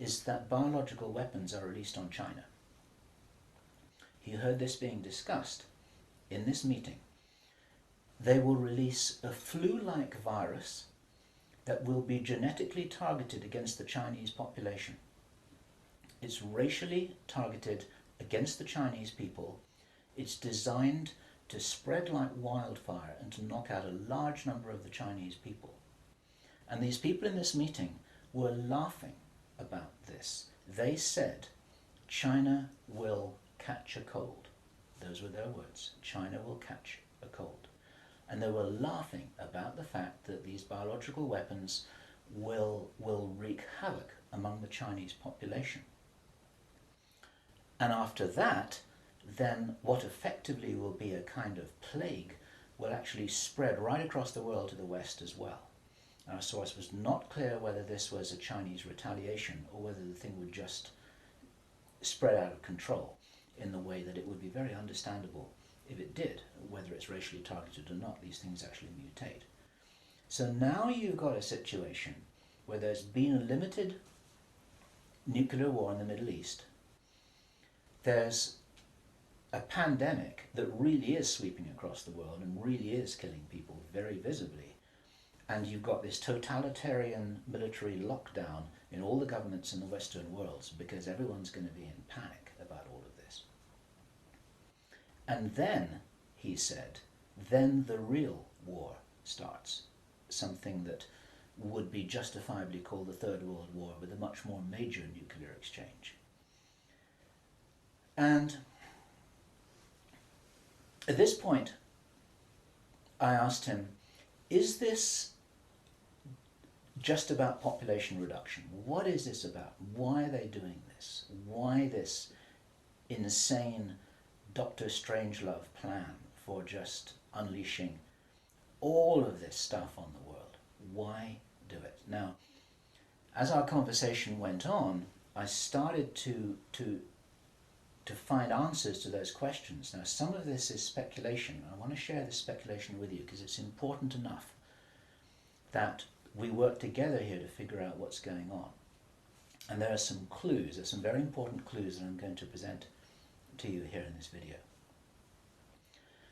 is that biological weapons are released on China. He heard this being discussed in this meeting. They will release a flu-like virus that will be genetically targeted against the Chinese population. It's racially targeted against the Chinese people. It's designed to spread like wildfire and to knock out a large number of the Chinese people. And these people in this meeting were laughing about this. They said, China will catch a cold. Those were their words. China will catch a cold. And they were laughing about the fact that these biological weapons will wreak havoc among the Chinese population. And after that, then what effectively will be a kind of plague will actually spread right across the world to the West as well. Our source was not clear whether this was a Chinese retaliation or whether the thing would just spread out of control in the way that it would be very understandable if it did, whether it's racially targeted or not. These things actually mutate. So now you've got a situation where there's been a limited nuclear war in the Middle East. There's a pandemic that really is sweeping across the world and really is killing people very visibly. And you've got this totalitarian military lockdown in all the governments in the Western worlds because everyone's going to be in panic about all of this. And then, he said, then the real war starts. Something that would be justifiably called the Third World War with a much more major nuclear exchange. And at this point, I asked him, is this just about population reduction? What is this about? Why are they doing this? Why this insane Dr. Strangelove plan for just unleashing all of this stuff on the world? Why do it? Now, as our conversation went on, I started to find answers to those questions. Now, some of this is speculation. I want to share this speculation with you because it's important enough that we work together here to figure out what's going on. And there are some clues, there's some very important clues that I'm going to present to you here in this video.